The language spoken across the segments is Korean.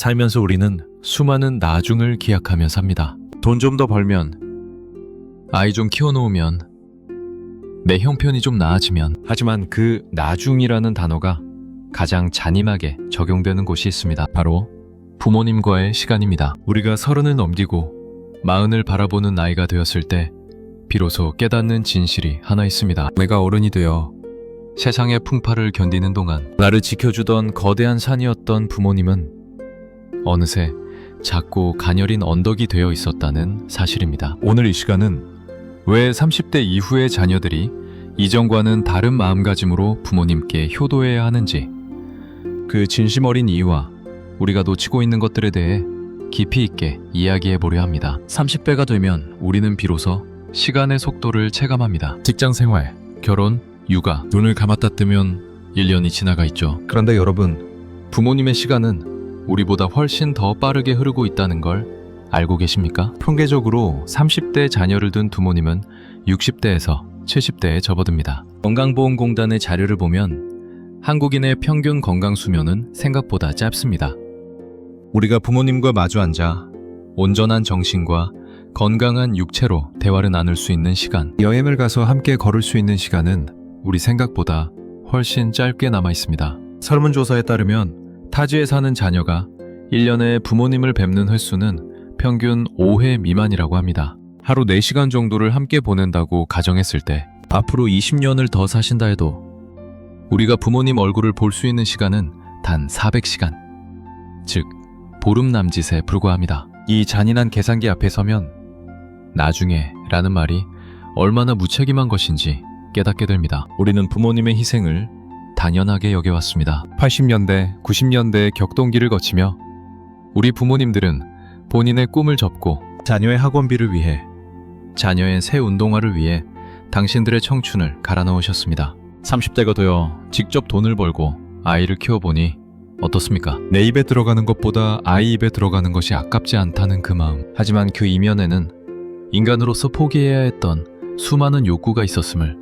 살면서 우리는 수많은 나중을 기약하며 삽니다. 돈 좀 더 벌면, 아이 좀 키워놓으면, 내 형편이 좀 나아지면. 하지만 그 나중이라는 단어가 가장 잔인하게 적용되는 곳이 있습니다. 바로 부모님과의 시간입니다. 우리가 30을 넘기고 40을 바라보는 나이가 되었을 때 비로소 깨닫는 진실이 하나 있습니다. 내가 어른이 되어 세상의 풍파를 견디는 동안 나를 지켜주던 거대한 산이었던 부모님은 어느새 작고 가녀린 언덕이 되어 있었다는 사실입니다. 오늘 이 시간은 왜 30대 이후의 자녀들이 이전과는 다른 마음가짐으로 부모님께 효도해야 하는지, 그 진심 어린 이유와 우리가 놓치고 있는 것들에 대해 깊이 있게 이야기해 보려 합니다. 30대가 되면 우리는 비로소 시간의 속도를 체감합니다. 직장생활, 결혼, 육아, 눈을 감았다 뜨면 1년이 지나가 있죠. 그런데 여러분, 부모님의 시간은 우리보다 훨씬 더 빠르게 흐르고 있다는 걸 알고 계십니까? 통계적으로 30대 자녀를 둔 부모님은 60대에서 70대에 접어듭니다. 건강보험공단의 자료를 보면 한국인의 평균 건강 수명은 생각보다 짧습니다. 우리가 부모님과 마주 앉아 온전한 정신과 건강한 육체로 대화를 나눌 수 있는 시간, 여행을 가서 함께 걸을 수 있는 시간은 우리 생각보다 훨씬 짧게 남아 있습니다. 설문조사에 따르면 타지에 사는 자녀가 1년에 부모님을 뵙는 횟수는 평균 5회 미만이라고 합니다. 하루 4시간 정도를 함께 보낸다고 가정했을 때 앞으로 20년을 더 사신다 해도 우리가 부모님 얼굴을 볼 수 있는 시간은 단 400시간, 즉 보름 남짓에 불과합니다. 이 잔인한 계산기 앞에 서면 나중에 라는 말이 얼마나 무책임한 것인지 깨닫게 됩니다. 우리는 부모님의 희생을 당연하게 여겨왔습니다. 80년대, 90년대의 격동기를 거치며 우리 부모님들은 본인의 꿈을 접고 자녀의 학원비를 위해, 자녀의 새 운동화를 위해 당신들의 청춘을 갈아 넣으셨습니다. 30대가 되어 직접 돈을 벌고 아이를 키워보니 어떻습니까? 내 입에 들어가는 것보다 아이 입에 들어가는 것이 아깝지 않다는 그 마음. 하지만 그 이면에는 인간으로서 포기해야 했던 수많은 욕구가 있었음을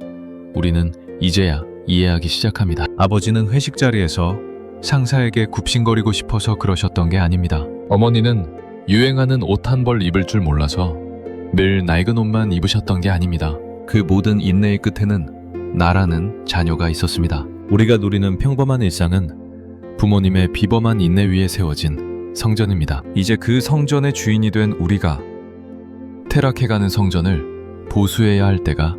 우리는 이제야 이해하기 시작합니다. 아버지는 회식 자리에서 상사에게 굽신거리고 싶어서 그러셨던 게 아닙니다. 어머니는 유행하는 옷 한 벌 입을 줄 몰라서 늘 낡은 옷만 입으셨던 게 아닙니다. 그 모든 인내의 끝에는 나라는 자녀가 있었습니다. 우리가 누리는 평범한 일상은 부모님의 비범한 인내 위에 세워진 성전입니다. 이제 그 성전의 주인이 된 우리가 퇴락해가는 성전을 보수해야 할 때가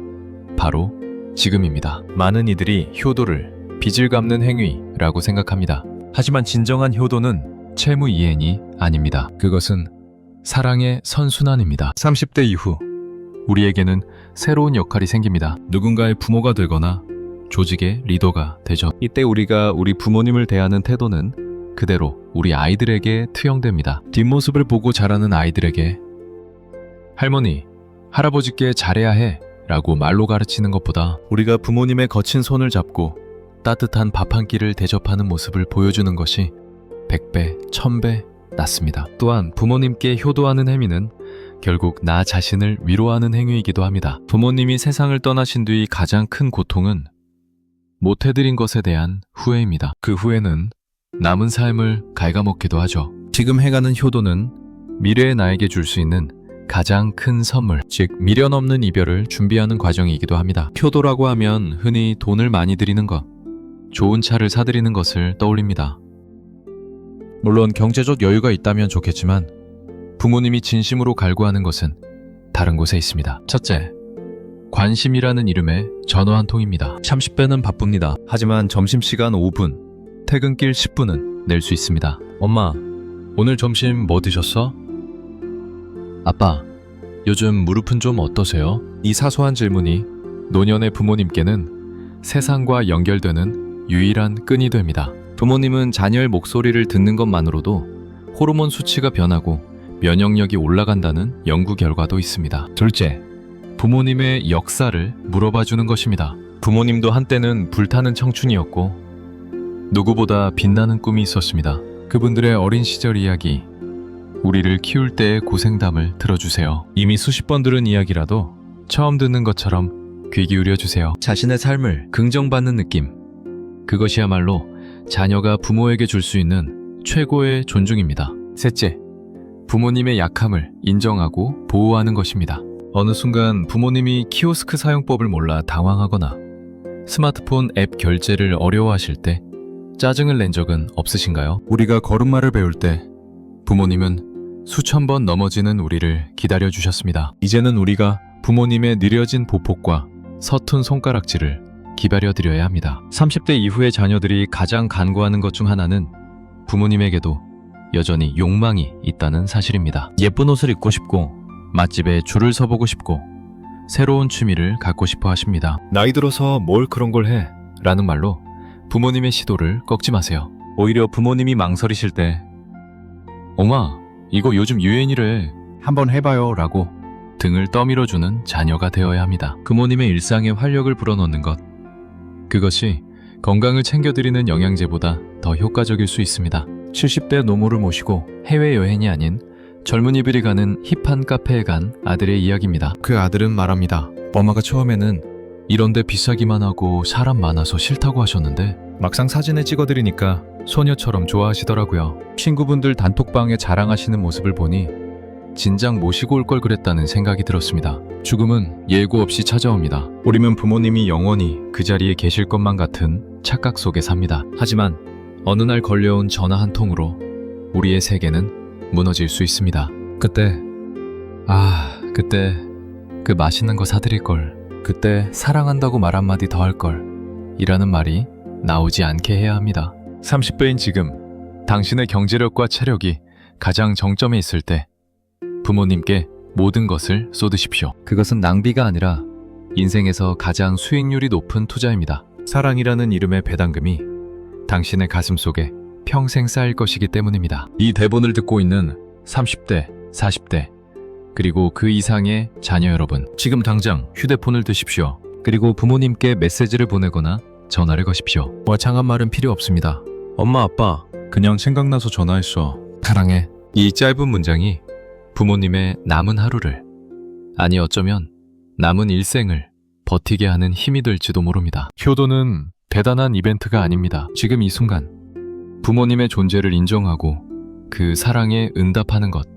바로 지금입니다. 많은 이들이 효도를 빚을 갚는 행위라고 생각합니다. 하지만 진정한 효도는 채무 이행이 아닙니다. 그것은 사랑의 선순환입니다. 30대 이후 우리에게는 새로운 역할이 생깁니다. 누군가의 부모가 되거나 조직의 리더가 되죠. 이때 우리가 우리 부모님을 대하는 태도는 그대로 우리 아이들에게 투영됩니다. 뒷모습을 보고 자라는 아이들에게 할머니, 할아버지께 잘해야 해 라고 말로 가르치는 것보다 우리가 부모님의 거친 손을 잡고 따뜻한 밥 한 끼를 대접하는 모습을 보여주는 것이 100배, 1000배 낫습니다. 또한 부모님께 효도하는 행위는 결국 나 자신을 위로하는 행위이기도 합니다. 부모님이 세상을 떠나신 뒤 가장 큰 고통은 못해드린 것에 대한 후회입니다. 그 후회는 남은 삶을 갉아먹기도 하죠. 지금 해가는 효도는 미래의 나에게 줄 수 있는 가장 큰 선물, 즉 미련 없는 이별을 준비하는 과정이기도 합니다. 효도라고 하면 흔히 돈을 많이 드리는 것, 좋은 차를 사드리는 것을 떠올립니다. 물론 경제적 여유가 있다면 좋겠지만 부모님이 진심으로 갈구하는 것은 다른 곳에 있습니다. 첫째, 관심이라는 이름의 전화 한 통입니다. 30대는 바쁩니다. 하지만 점심시간 5분, 퇴근길 10분은 낼 수 있습니다. 엄마, 오늘 점심 뭐 드셨어? 아빠, 요즘 무릎은 좀 어떠세요? 이 사소한 질문이 노년의 부모님께는 세상과 연결되는 유일한 끈이 됩니다. 부모님은 자녀의 목소리를 듣는 것만으로도 호르몬 수치가 변하고 면역력이 올라간다는 연구 결과도 있습니다. 둘째, 부모님의 역사를 물어봐 주는 것입니다. 부모님도 한때는 불타는 청춘이었고 누구보다 빛나는 꿈이 있었습니다. 그분들의 어린 시절 이야기, 우리를 키울 때의 고생담을 들어주세요. 이미 수십 번 들은 이야기라도 처음 듣는 것처럼 귀 기울여 주세요. 자신의 삶을 긍정받는 느낌, 그것이야말로 자녀가 부모에게 줄 수 있는 최고의 존중입니다. 셋째, 부모님의 약함을 인정하고 보호하는 것입니다. 어느 순간 부모님이 키오스크 사용법을 몰라 당황하거나 스마트폰 앱 결제를 어려워하실 때 짜증을 낸 적은 없으신가요? 우리가 걸음마를 배울 때 부모님은 수천 번 넘어지는 우리를 기다려주셨습니다. 이제는 우리가 부모님의 느려진 보폭과 서툰 손가락질을 기다려드려야 합니다. 30대 이후의 자녀들이 가장 간구하는 것 중 하나는 부모님에게도 여전히 욕망이 있다는 사실입니다. 예쁜 옷을 입고 싶고 맛집에 줄을 서보고 싶고 새로운 취미를 갖고 싶어 하십니다. 나이 들어서 뭘 그런 걸 해? 라는 말로 부모님의 시도를 꺾지 마세요. 오히려 부모님이 망설이실 때 엄마, 이거 요즘 유행이래. 한번 해봐요 라고 등을 떠밀어주는 자녀가 되어야 합니다. 부모님의 일상에 활력을 불어넣는 것, 그것이 건강을 챙겨드리는 영양제보다 더 효과적일 수 있습니다. 70대 노모를 모시고 해외여행이 아닌 젊은이들이 가는 힙한 카페에 간 아들의 이야기입니다. 그 아들은 말합니다. 엄마가 처음에는 이런데 비싸기만 하고 사람 많아서 싫다고 하셨는데 막상 사진에 찍어드리니까 소녀처럼 좋아하시더라고요. 친구분들 단톡방에 자랑하시는 모습을 보니 진작 모시고 올 걸 그랬다는 생각이 들었습니다. 죽음은 예고 없이 찾아옵니다. 우리는 부모님이 영원히 그 자리에 계실 것만 같은 착각 속에 삽니다. 하지만 어느 날 걸려온 전화 한 통으로 우리의 세계는 무너질 수 있습니다. 그때 그 맛있는 거 사드릴 걸, 그때 사랑한다고 말 한마디 더 할 걸 이라는 말이 나오지 않게 해야 합니다. 30대인 지금 당신의 경제력과 체력이 가장 정점에 있을 때 부모님께 모든 것을 쏟으십시오. 그것은 낭비가 아니라 인생에서 가장 수익률이 높은 투자입니다. 사랑이라는 이름의 배당금이 당신의 가슴 속에 평생 쌓일 것이기 때문입니다. 이 대본을 듣고 있는 30대, 40대, 그리고 그 이상의 자녀 여러분, 지금 당장 휴대폰을 드십시오. 그리고 부모님께 메시지를 보내거나 전화를 거십시오. 와창한 말은 필요 없습니다. 엄마, 아빠, 그냥 생각나서 전화했어. 사랑해. 이 짧은 문장이 부모님의 남은 하루를, 아니 어쩌면 남은 일생을 버티게 하는 힘이 될지도 모릅니다. 효도는 대단한 이벤트가 아닙니다. 지금 이 순간 부모님의 존재를 인정하고 그 사랑에 응답하는 것,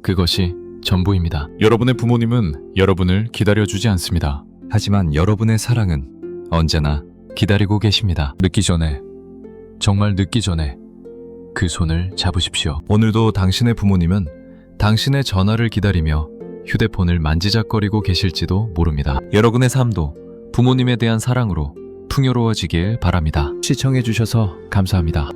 그것이 전부입니다. 여러분의 부모님은 여러분을 기다려주지 않습니다. 하지만 여러분의 사랑은 언제나 기다리고 계십니다. 늦기 전에, 정말 늦기 전에 그 손을 잡으십시오. 오늘도 당신의 부모님은 당신의 전화를 기다리며 휴대폰을 만지작거리고 계실지도 모릅니다. 여러분의 삶도 부모님에 대한 사랑으로 풍요로워지길 바랍니다. 시청해주셔서 감사합니다.